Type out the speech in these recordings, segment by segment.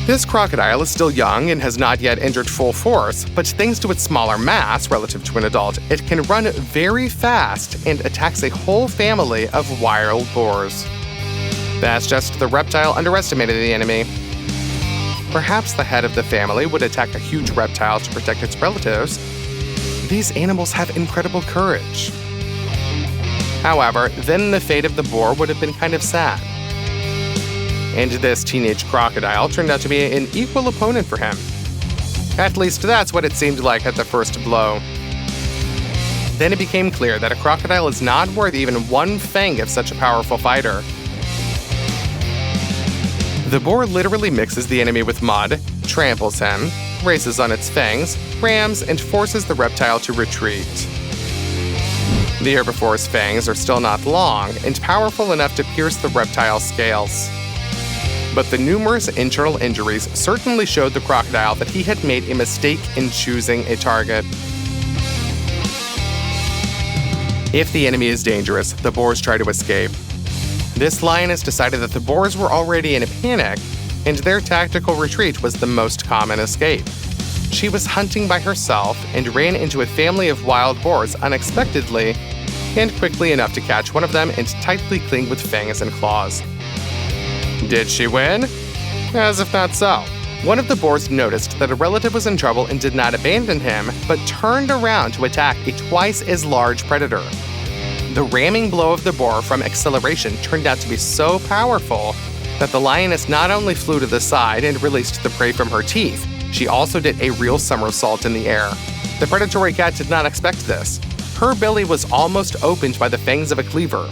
This crocodile is still young and has not yet entered full force, but thanks to its smaller mass relative to an adult, it can run very fast and attacks a whole family of wild boars. That's just the reptile underestimated the enemy. Perhaps the head of the family would attack a huge reptile to protect its relatives. These animals have incredible courage. However, then the fate of the boar would have been kind of sad. And this teenage crocodile turned out to be an equal opponent for him. At least that's what it seemed like at the first blow. Then it became clear that a crocodile is not worth even one fang of such a powerful fighter. The boar literally mixes the enemy with mud, tramples him, races on its fangs, rams, and forces the reptile to retreat. The herbivore's fangs are still not long and powerful enough to pierce the reptile's scales. But the numerous internal injuries certainly showed the crocodile that he had made a mistake in choosing a target. If the enemy is dangerous, the boars try to escape. This lioness decided that the boars were already in a panic, and their tactical retreat was the most common escape. She was hunting by herself and ran into a family of wild boars unexpectedly, and quickly enough to catch one of them and tightly cling with fangs and claws. Did she win? As if not so. One of the boars noticed that a relative was in trouble and did not abandon him, but turned around to attack a twice as large predator. The ramming blow of the boar from acceleration turned out to be so powerful that the lioness not only flew to the side and released the prey from her teeth, she also did a real somersault in the air. The predatory cat did not expect this. Her belly was almost opened by the fangs of a cleaver,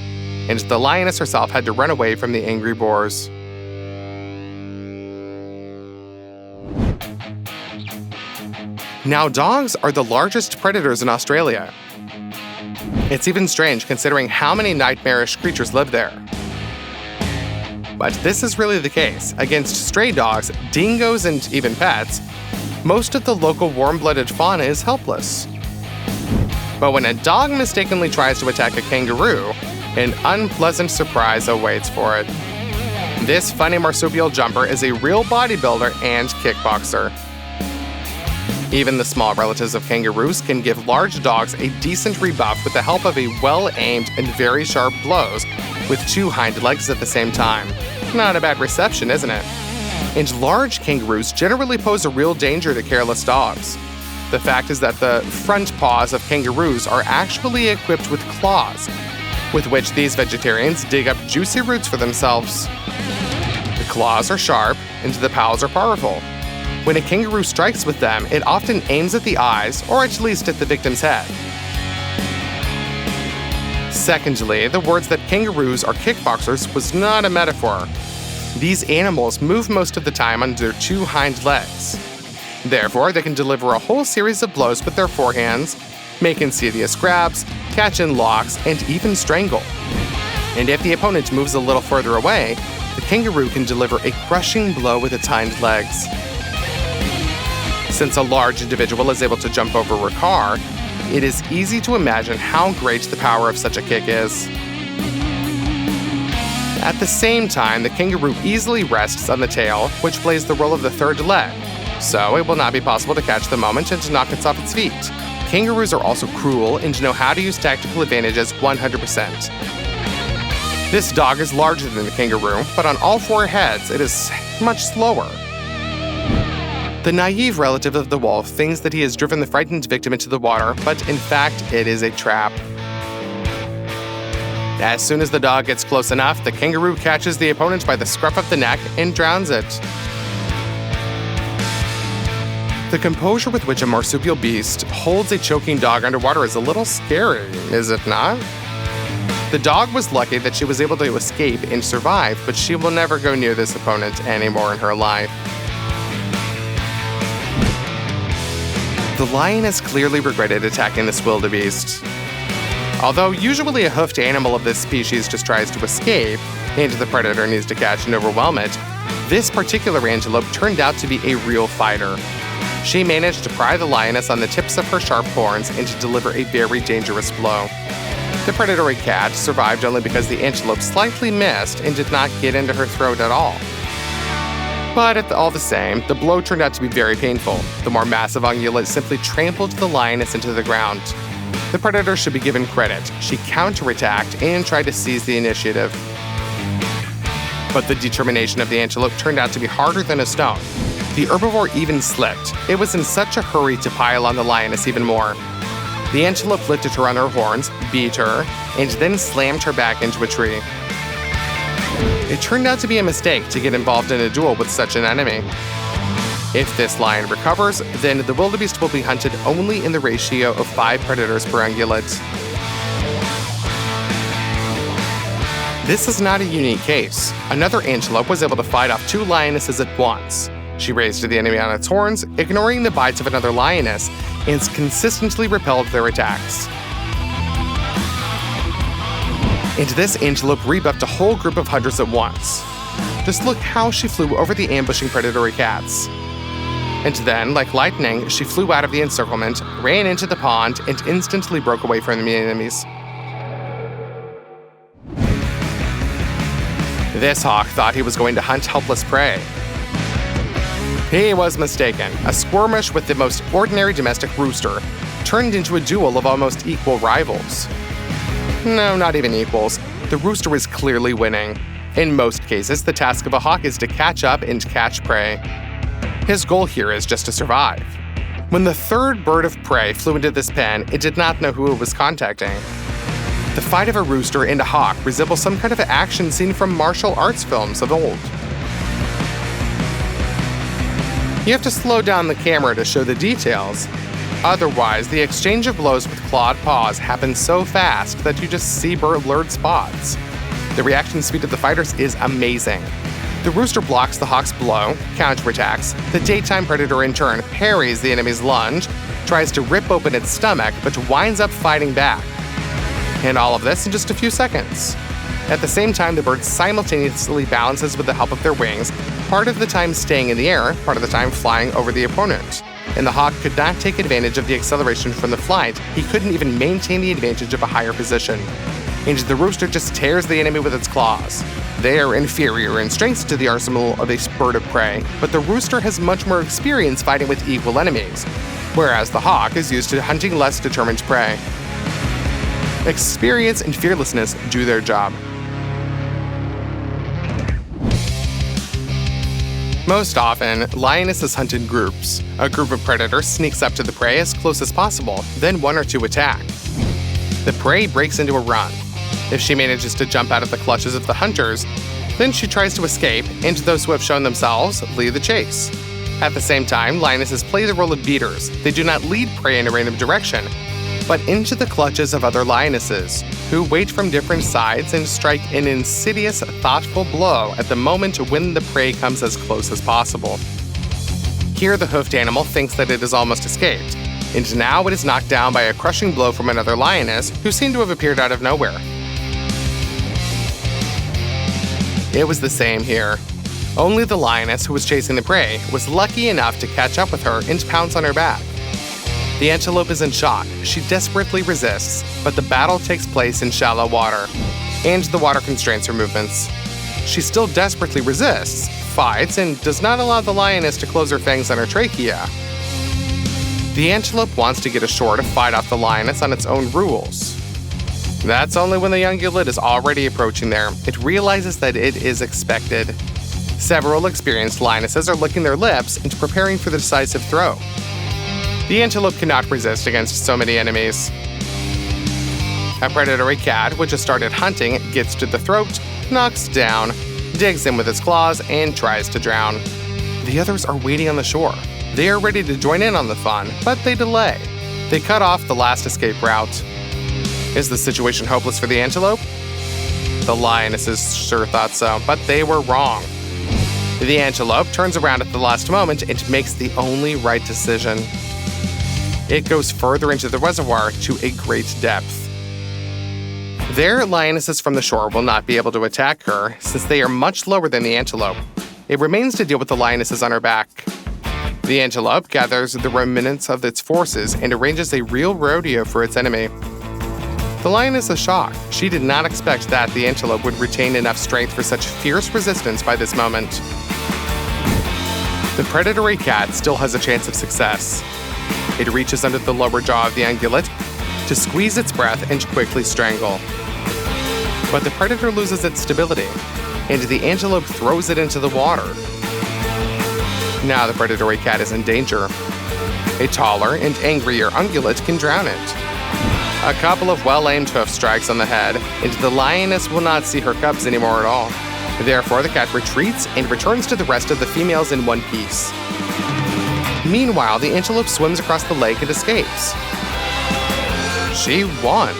and the lioness herself had to run away from the angry boars. Now, dogs are the largest predators in Australia. It's even strange considering how many nightmarish creatures live there. But this is really the case. Against stray dogs, dingoes, and even pets, most of the local warm-blooded fauna is helpless. But when a dog mistakenly tries to attack a kangaroo, an unpleasant surprise awaits for it. This funny marsupial jumper is a real bodybuilder and kickboxer. Even the small relatives of kangaroos can give large dogs a decent rebuff with the help of a well-aimed and very sharp blows with two hind legs at the same time. Not a bad reception, isn't it? And large kangaroos generally pose a real danger to careless dogs. The fact is that the front paws of kangaroos are actually equipped with claws, with which these vegetarians dig up juicy roots for themselves. The claws are sharp, and the paws are powerful. When a kangaroo strikes with them, it often aims at the eyes, or at least at the victim's head. Secondly, the words that kangaroos are kickboxers was not a metaphor. These animals move most of the time on their two hind legs. Therefore, they can deliver a whole series of blows with their forehands, make insidious grabs, catch in locks, and even strangle. And if the opponent moves a little further away, the kangaroo can deliver a crushing blow with its hind legs. Since a large individual is able to jump over a car, it is easy to imagine how great the power of such a kick is. At the same time, the kangaroo easily rests on the tail, which plays the role of the third leg, so it will not be possible to catch the moment and to knock it off its feet. Kangaroos are also cruel and know how to use tactical advantages 100%. This dog is larger than the kangaroo, but on all four heads, it is much slower. The naive relative of the wolf thinks that he has driven the frightened victim into the water, but in fact, it is a trap. As soon as the dog gets close enough, the kangaroo catches the opponent by the scruff of the neck and drowns it. The composure with which a marsupial beast holds a choking dog underwater is a little scary, is it not? The dog was lucky that she was able to escape and survive, but she will never go near this opponent anymore in her life. The lioness clearly regretted attacking this wildebeest. Although usually a hoofed animal of this species just tries to escape, and the predator needs to catch and overwhelm it, this particular antelope turned out to be a real fighter. She managed to pry the lioness on the tips of her sharp horns and to deliver a very dangerous blow. The predatory cat survived only because the antelope slightly missed and did not get into her throat at all. But all the same, the blow turned out to be very painful. The more massive ungulate simply trampled the lioness into the ground. The predator should be given credit. She counterattacked and tried to seize the initiative. But the determination of the antelope turned out to be harder than a stone. The herbivore even slipped. It was in such a hurry to pile on the lioness even more. The antelope lifted her on her horns, beat her, and then slammed her back into a tree. It turned out to be a mistake to get involved in a duel with such an enemy. If this lion recovers, then the wildebeest will be hunted only in the ratio of 5 predators per ungulate. This is not a unique case. Another antelope was able to fight off 2 lionesses at once. She raised the enemy on its horns, ignoring the bites of another lioness, and consistently repelled their attacks. And this antelope rebuffed a whole group of hunters at once. Just look how she flew over the ambushing predatory cats. And then, like lightning, she flew out of the encirclement, ran into the pond, and instantly broke away from the enemies. This hawk thought he was going to hunt helpless prey. He was mistaken. A skirmish with the most ordinary domestic rooster turned into a duel of almost equal rivals. No, not even equals. The rooster is clearly winning. In most cases, the task of a hawk is to catch up and catch prey. His goal here is just to survive. When the third bird of prey flew into this pen, it did not know who it was contacting. The fight of a rooster and a hawk resembles some kind of action scene from martial arts films of old. You have to slow down the camera to show the details. Otherwise, the exchange of blows with clawed paws happens so fast that you just see blurred spots. The reaction speed of the fighters is amazing. The rooster blocks the hawk's blow, counterattacks. The daytime predator in turn parries the enemy's lunge, tries to rip open its stomach, but winds up fighting back. And all of this in just a few seconds. At the same time, the bird simultaneously balances with the help of their wings, part of the time staying in the air, part of the time flying over the opponent. And the hawk could not take advantage of the acceleration from the flight. He couldn't even maintain the advantage of a higher position. And the rooster just tears the enemy with its claws. They are inferior in strength to the arsenal of a bird of prey, but the rooster has much more experience fighting with equal enemies, whereas the hawk is used to hunting less determined prey. Experience and fearlessness do their job. Most often, lionesses hunt in groups. A group of predators sneaks up to the prey as close as possible, then 1 or 2 attack. The prey breaks into a run. If she manages to jump out of the clutches of the hunters, then she tries to escape, and those who have shown themselves lead the chase. At the same time, lionesses play the role of beaters. They do not lead prey in a random direction, but into the clutches of other lionesses, who wait from different sides and strike an insidious, thoughtful blow at the moment when the prey comes as close as possible. Here, the hoofed animal thinks that it has almost escaped, and now it is knocked down by a crushing blow from another lioness who seemed to have appeared out of nowhere. It was the same here. Only the lioness who was chasing the prey was lucky enough to catch up with her and pounce on her back. The antelope is in shock. She desperately resists, but the battle takes place in shallow water, and the water constrains her movements. She still desperately resists, fights, and does not allow the lioness to close her fangs on her trachea. The antelope wants to get ashore to fight off the lioness on its own rules. That's only when the ungulate is already approaching there. It realizes that it is expected. Several experienced lionesses are licking their lips and preparing for the decisive throw. The antelope cannot resist against so many enemies. A predatory cat, which has started hunting, gets to the throat, knocks down, digs in with its claws, and tries to drown. The others are waiting on the shore. They are ready to join in on the fun, but they delay. They cut off the last escape route. Is the situation hopeless for the antelope? The lionesses sure thought so, but they were wrong. The antelope turns around at the last moment and makes the only right decision. It goes further into the reservoir to a great depth. There, lionesses from the shore will not be able to attack her, since they are much lower than the antelope. It remains to deal with the lionesses on her back. The antelope gathers the remnants of its forces and arranges a real rodeo for its enemy. The lioness is shocked. She did not expect that the antelope would retain enough strength for such fierce resistance by this moment. The predatory cat still has a chance of success. It reaches under the lower jaw of the ungulate to squeeze its breath and quickly strangle. But the predator loses its stability, and the antelope throws it into the water. Now the predatory cat is in danger. A taller and angrier ungulate can drown it. A couple of well-aimed hoof strikes on the head, and the lioness will not see her cubs anymore at all. Therefore, the cat retreats and returns to the rest of the females in one piece. Meanwhile, the antelope swims across the lake and escapes. She won.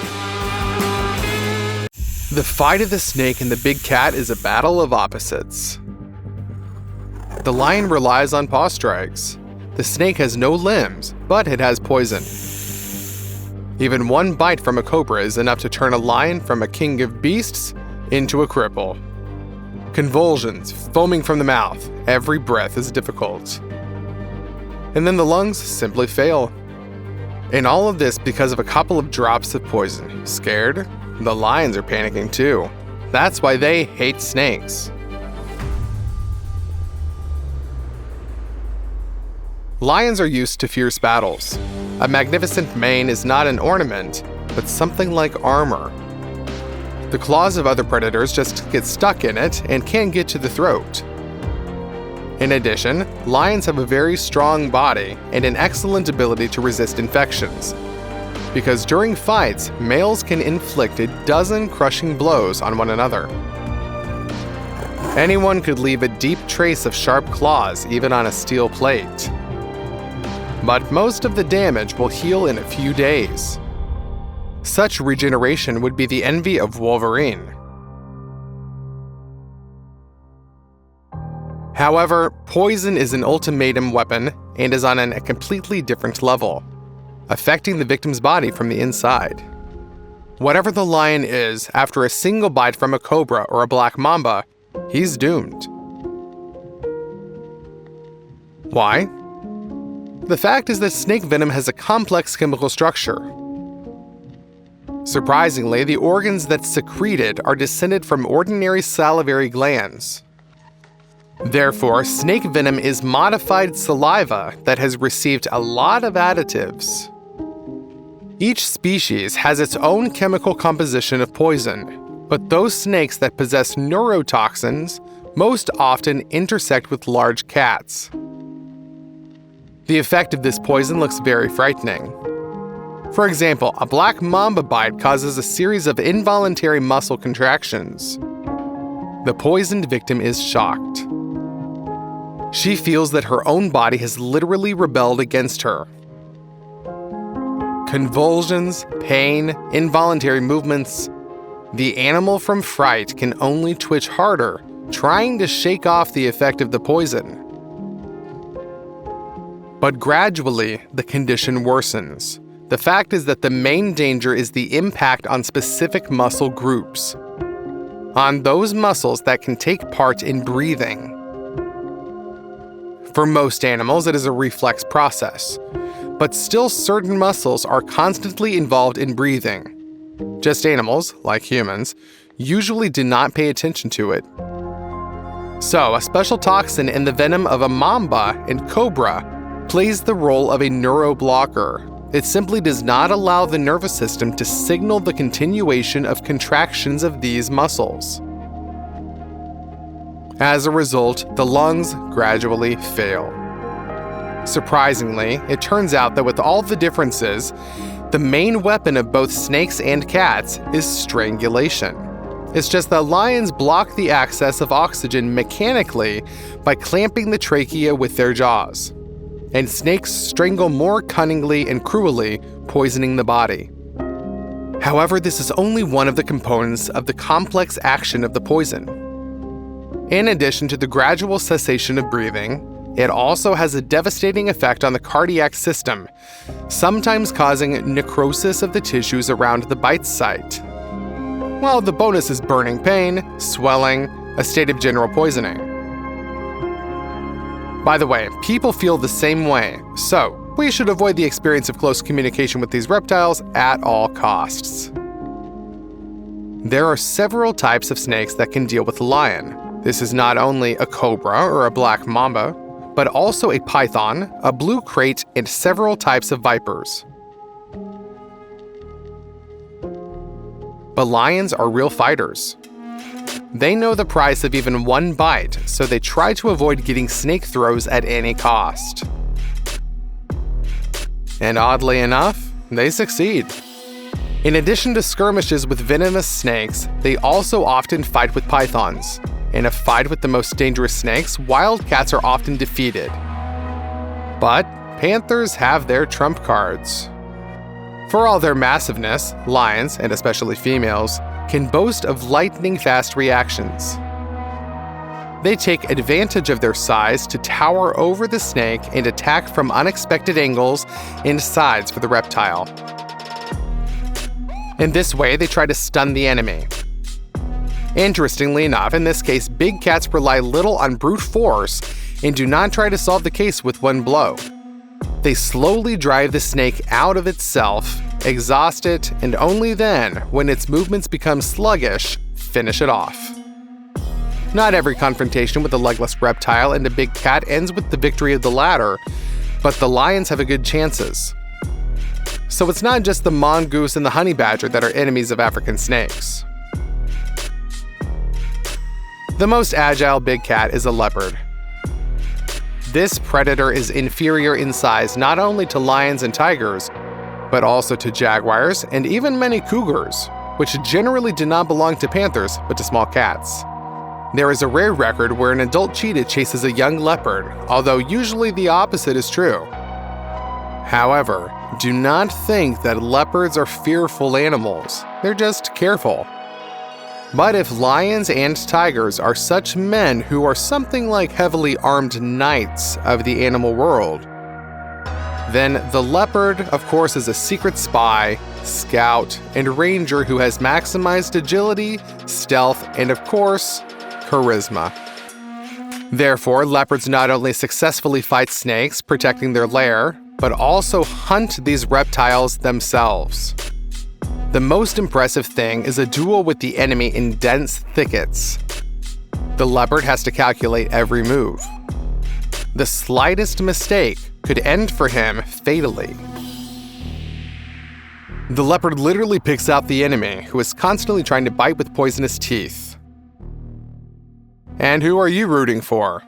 The fight of the snake and the big cat is a battle of opposites. The lion relies on paw strikes. The snake has no limbs, but it has poison. Even one bite from a cobra is enough to turn a lion from a king of beasts into a cripple. Convulsions, foaming from the mouth, every breath is difficult. And then the lungs simply fail. And all of this because of a couple of drops of poison. Scared? The lions are panicking too. That's why they hate snakes. Lions are used to fierce battles. A magnificent mane is not an ornament, but something like armor. The claws of other predators just get stuck in it and can get to the throat. In addition, lions have a very strong body and an excellent ability to resist infections. Because during fights, males can inflict a dozen crushing blows on one another. Anyone could leave a deep trace of sharp claws even on a steel plate. But most of the damage will heal in a few days. Such regeneration would be the envy of Wolverine. However, poison is an ultimatum weapon and is on a completely different level, affecting the victim's body from the inside. Whatever the lion is, after a single bite from a cobra or a black mamba, he's doomed. Why? The fact is that snake venom has a complex chemical structure. Surprisingly, the organs that secrete it are descended from ordinary salivary glands. Therefore, snake venom is modified saliva that has received a lot of additives. Each species has its own chemical composition of poison, but those snakes that possess neurotoxins most often intersect with large cats. The effect of this poison looks very frightening. For example, a black mamba bite causes a series of involuntary muscle contractions. The poisoned victim is shocked. She feels that her own body has literally rebelled against her. Convulsions, pain, involuntary movements. The animal from fright can only twitch harder, trying to shake off the effect of the poison. But gradually, the condition worsens. The fact is that the main danger is the impact on specific muscle groups, on those muscles that can take part in breathing. For most animals, it is a reflex process, but still certain muscles are constantly involved in breathing. Just animals, like humans, usually do not pay attention to it. So, a special toxin in the venom of a mamba and cobra plays the role of a neuroblocker. It simply does not allow the nervous system to signal the continuation of contractions of these muscles. As a result, the lungs gradually fail. Surprisingly, it turns out that with all the differences, the main weapon of both snakes and cats is strangulation. It's just that lions block the access of oxygen mechanically by clamping the trachea with their jaws, and snakes strangle more cunningly and cruelly, poisoning the body. However, this is only one of the components of the complex action of the poison. In addition to the gradual cessation of breathing, it also has a devastating effect on the cardiac system, sometimes causing necrosis of the tissues around the bite site. While the bonus is burning pain, swelling, a state of general poisoning. By the way, people feel the same way, so we should avoid the experience of close communication with these reptiles at all costs. There are several types of snakes that can deal with a lion. This is not only a cobra or a black mamba, but also a python, a blue crate, and several types of vipers. But lions are real fighters. They know the price of even one bite, so they try to avoid getting snake throws at any cost. And oddly enough, they succeed. In addition to skirmishes with venomous snakes, they also often fight with pythons. In a fight with the most dangerous snakes, wildcats are often defeated. But panthers have their trump cards. For all their massiveness, lions, and especially females, can boast of lightning-fast reactions. They take advantage of their size to tower over the snake and attack from unexpected angles and sides for the reptile. In this way, they try to stun the enemy. Interestingly enough, in this case, big cats rely little on brute force and do not try to solve the case with one blow. They slowly drive the snake out of itself, exhaust it, and only then, when its movements become sluggish, finish it off. Not every confrontation with a legless reptile and a big cat ends with the victory of the latter, but the lions have a good chances. So it's not just the mongoose and the honey badger that are enemies of African snakes. The most agile big cat is a leopard. This predator is inferior in size not only to lions and tigers, but also to jaguars and even many cougars, which generally do not belong to panthers but to small cats. There is a rare record where an adult cheetah chases a young leopard, although usually the opposite is true. However, do not think that leopards are fearful animals. They're just careful. But if lions and tigers are such men who are something like heavily armed knights of the animal world, then the leopard, of course, is a secret spy, scout, and ranger who has maximized agility, stealth, and of course, charisma. Therefore, leopards not only successfully fight snakes, protecting their lair, but also hunt these reptiles themselves. The most impressive thing is a duel with the enemy in dense thickets. The leopard has to calculate every move. The slightest mistake could end for him fatally. The leopard literally picks out the enemy, who is constantly trying to bite with poisonous teeth. And who are you rooting for?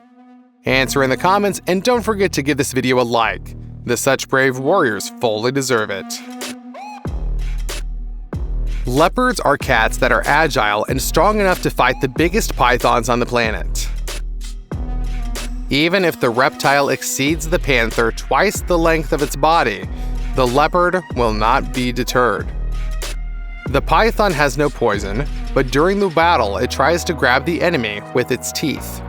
Answer in the comments, and don't forget to give this video a like. The such brave warriors fully deserve it. Leopards are cats that are agile and strong enough to fight the biggest pythons on the planet. Even if the reptile exceeds the panther twice the length of its body, the leopard will not be deterred. The python has no poison, but during the battle it tries to grab the enemy with its teeth.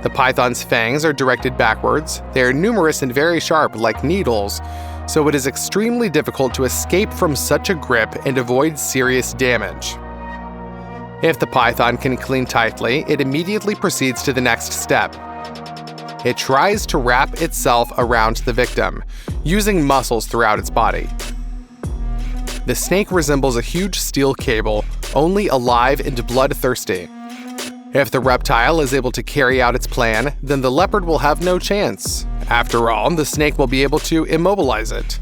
The python's fangs are directed backwards, they are numerous and very sharp like needles, so it is extremely difficult to escape from such a grip and avoid serious damage. If the python can cling tightly, it immediately proceeds to the next step. It tries to wrap itself around the victim, using muscles throughout its body. The snake resembles a huge steel cable, only alive and bloodthirsty. If the reptile is able to carry out its plan, then the leopard will have no chance. After all, the snake will be able to immobilize it.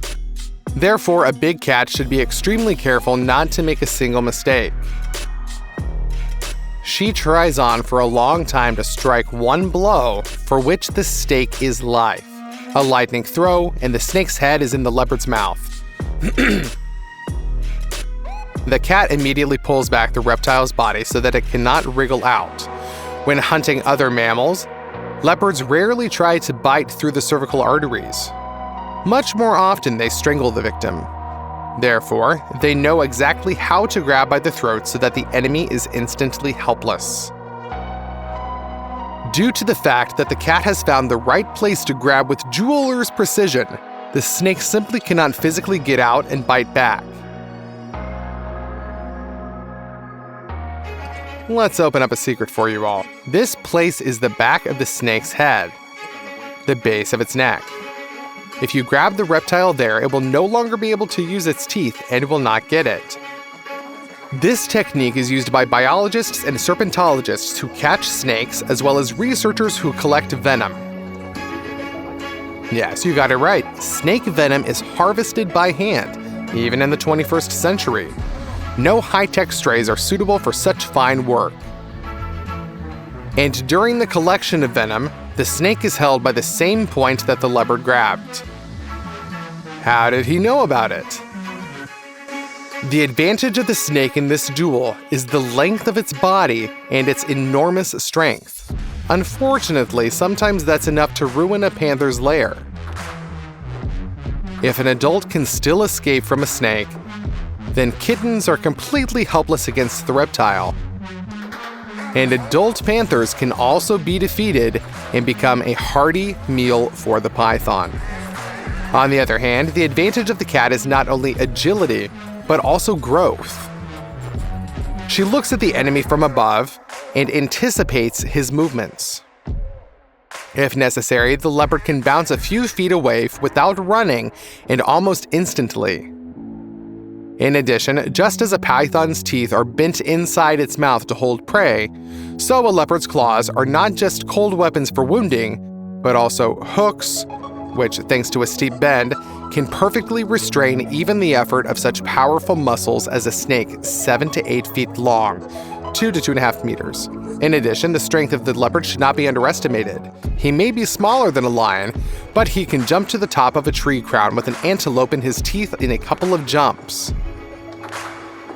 Therefore, a big cat should be extremely careful not to make a single mistake. She tries on for a long time to strike one blow, for which the stake is life. A lightning throw, and the snake's head is in the leopard's mouth. The cat immediately pulls back the reptile's body so that it cannot wriggle out. When hunting other mammals, leopards rarely try to bite through the cervical arteries. Much more often, they strangle the victim. Therefore, they know exactly how to grab by the throat so that the enemy is instantly helpless. Due to the fact that the cat has found the right place to grab with jeweler's precision, the snake simply cannot physically get out and bite back. Let's open up a secret for you all. This place is the back of the snake's head, the base of its neck. If you grab the reptile there, it will no longer be able to use its teeth and will not get it. This technique is used by biologists and serpentologists who catch snakes, as well as researchers who collect venom. Yes, you got it right. Snake venom is harvested by hand, even in the 21st century. No high-tech strays are suitable for such fine work. And during the collection of venom, the snake is held by the same point that the leopard grabbed. How did he know about it? The advantage of the snake in this duel is the length of its body and its enormous strength. Unfortunately, sometimes that's enough to ruin a panther's lair. If an adult can still escape from a snake, then kittens are completely helpless against the reptile. And adult panthers can also be defeated and become a hearty meal for the python. On the other hand, the advantage of the cat is not only agility, but also growth. She looks at the enemy from above and anticipates his movements. If necessary, the leopard can bounce a few feet away without running and almost instantly. In addition, just as a python's teeth are bent inside its mouth to hold prey, so a leopard's claws are not just cold weapons for wounding, but also hooks, which, thanks to a steep bend, can perfectly restrain even the effort of such powerful muscles as a snake 7 to 8 feet long, 2 to 2.5 meters. In addition, the strength of the leopard should not be underestimated. He may be smaller than a lion, but he can jump to the top of a tree crown with an antelope in his teeth in a couple of jumps.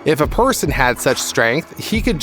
If a person had such strength, he could